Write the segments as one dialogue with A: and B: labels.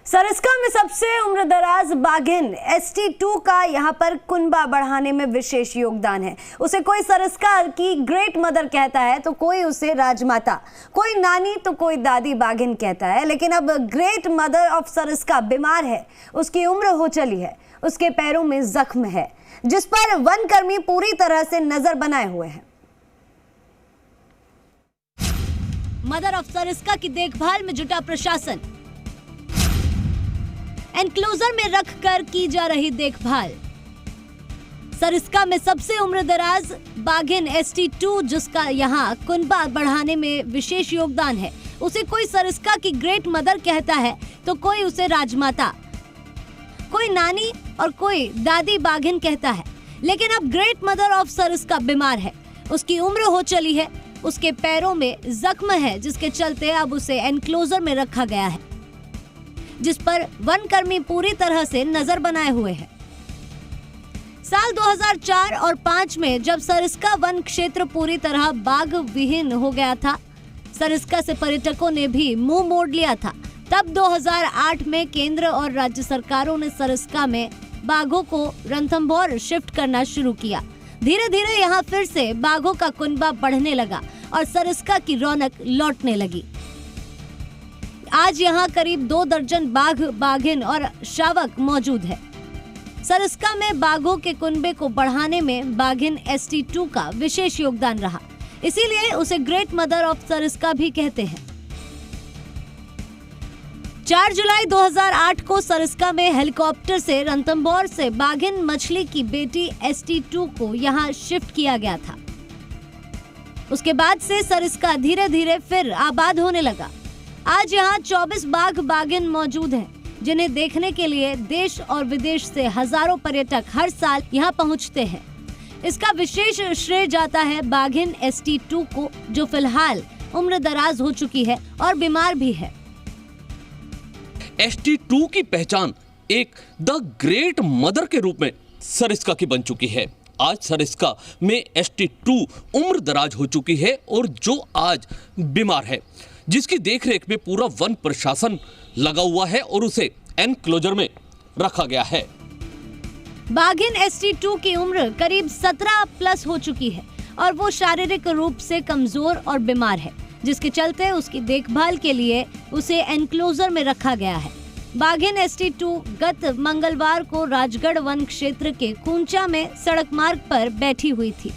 A: सरिस्का में सबसे उम्रदराज बाघिन ST2 का यहाँ पर कुनबा बढ़ाने में विशेष योगदान है। उसे कोई सरिस्का की ग्रेट मदर कहता है तो कोई उसे राजमाता, कोई नानी तो कोई दादी बाघिन कहता है। लेकिन अब ग्रेट मदर ऑफ सरिस्का बीमार है, उसकी उम्र हो चली है, उसके पैरों में जख्म है जिस पर वन कर्मी पूरी तरह से नजर बनाए हुए हैं।
B: मदर ऑफ सरिस्का की देखभाल में जुटा प्रशासन, एनक्लोजर में रखकर की जा रही देखभाल। सरिस्का में सबसे उम्रदराज बाघिन ST2 जिसका यहाँ कुनबा बढ़ाने में विशेष योगदान है, उसे कोई सरिस्का की ग्रेट मदर कहता है तो कोई उसे राजमाता, कोई नानी और कोई दादी बाघिन कहता है। लेकिन अब ग्रेट मदर ऑफ सरिस्का बीमार है, उसकी उम्र हो चली है, उसके पैरों में जख्म है जिसके चलते अब उसे एनक्लोजर में रखा गया है, जिस पर वन कर्मी पूरी तरह से नजर बनाए हुए हैं। साल 2004 और 2005 में जब सरिस्का वन क्षेत्र पूरी तरह बाघ विहीन हो गया था, सरिस्का से पर्यटकों ने भी मुंह मोड़ लिया था। तब 2008 में केंद्र और राज्य सरकारों ने सरिस्का में बाघों को रणथंभौर शिफ्ट करना शुरू किया। धीरे धीरे यहाँ फिर से बाघों का कुनबा बढ़ने लगा और सरिस्का की रौनक लौटने लगी। आज यहाँ करीब 2 दर्जन बाघ, बाघिन और शावक मौजूद है। सरिस्का में बाघों के कुनबे को बढ़ाने में बाघिन ST2 का विशेष योगदान रहा, इसीलिए उसे ग्रेट मदर ऑफ सरिस्का भी कहते हैं। 4 जुलाई 2008 को सरिस्का में हेलीकॉप्टर से रणथंभौर से बाघिन मछली की बेटी ST2 को यहाँ शिफ्ट किया गया था। उसके बाद से सरिस्का धीरे धीरे फिर आबाद होने लगा। आज यहाँ 24 बाघ बाघिन मौजूद हैं, जिन्हें देखने के लिए देश और विदेश से हजारों पर्यटक हर साल यहाँ पहुँचते हैं। इसका विशेष श्रेय जाता है बाघिन ST2 को, जो फिलहाल उम्र दराज हो चुकी है और बीमार भी है।
C: ST2 की पहचान एक द ग्रेट मदर के रूप में सरिस्का की बन चुकी है। आज सरिस्का में ST2 उम्र दराज हो चुकी है और जो आज बीमार है, जिसकी देखरेख में पूरा वन प्रशासन लगा हुआ है और उसे एनक्लोजर में रखा गया है।
B: बाघिन ST2 की उम्र करीब 17 प्लस हो चुकी है और वो शारीरिक रूप से कमजोर और बीमार है, जिसके चलते उसकी देखभाल के लिए उसे एनक्लोजर में रखा गया है। बाघिन ST2 गत मंगलवार को राजगढ़ वन क्षेत्र के कुंचा में सड़क मार्ग पर बैठी हुई थी।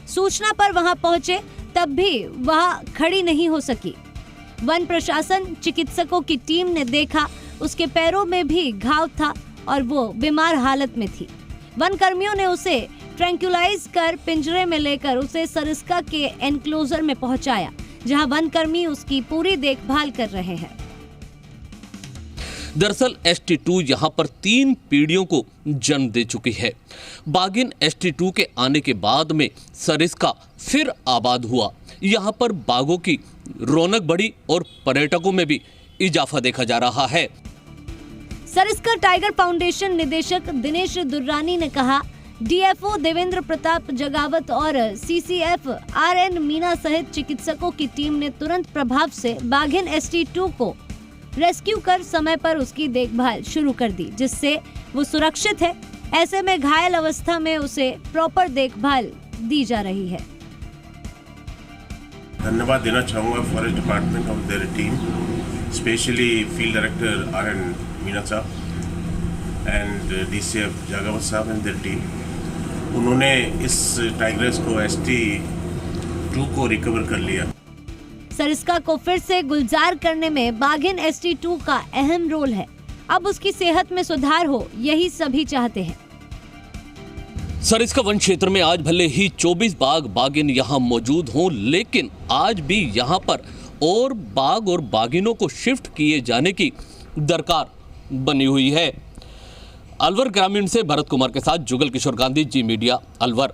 B: सूचना पर वहां पहुंचे तब भी वह खड़ी नहीं हो सकी। वन प्रशासन, चिकित्सकों की टीम ने देखा उसके पैरों में भी घाव था और वो बीमार हालत में थी। वन कर्मियों ने उसे ट्रैंक्युलाइज कर पिंजरे में लेकर उसे सरिस्का के एनक्लोजर में पहुंचाया, जहां वन कर्मी उसकी पूरी देखभाल कर रहे हैं।
C: दरअसल ST2 यहाँ पर 3 पीढ़ियों को जन्म दे चुकी है। बाघिन ST2 के आने के बाद में सरिस्का फिर आबाद हुआ। यहाँ पर बाघों की रौनक बढ़ी और पर्यटकों में भी इजाफा देखा जा रहा है।
B: सरिस्का टाइगर फाउंडेशन निदेशक दिनेश दुर्रानी ने कहा, DFO देवेंद्र प्रताप जगावत और CCF RN मीना सहित चिकित्सकों की टीम ने तुरंत प्रभाव से बाघिन ST2 को रेस्क्यू कर समय पर उसकी देखभाल शुरू कर दी, जिससे वो सुरक्षित है। ऐसे में घायल अवस्था में उसे प्रॉपर देखभाल दी जा रही है।
D: धन्यवाद देना चाहूँगा फॉरेस्ट डिपार्टमेंट और their team, specially field director RN Meena साहब एंड DCF जगावत साहब एंड देयर टीम। उन्होंने इस टाइग्रेस को ST2 को रिकवर कर लिया।
B: सरिस्का को फिर से गुलजार करने में बाघिन ST2 का अहम रोल है। अब उसकी सेहत में सुधार हो, यही सभी चाहते हैं।
C: सरिस्का वन क्षेत्र में आज भले ही 24 बाघ बाघिन यहाँ मौजूद हों, लेकिन आज भी यहाँ पर और बाघ और बाघिनों को शिफ्ट किए जाने की दरकार बनी हुई है। अलवर ग्रामीण से भरत कुमार के साथ जुगल किशोर गांधी, जी मीडिया, अलवर।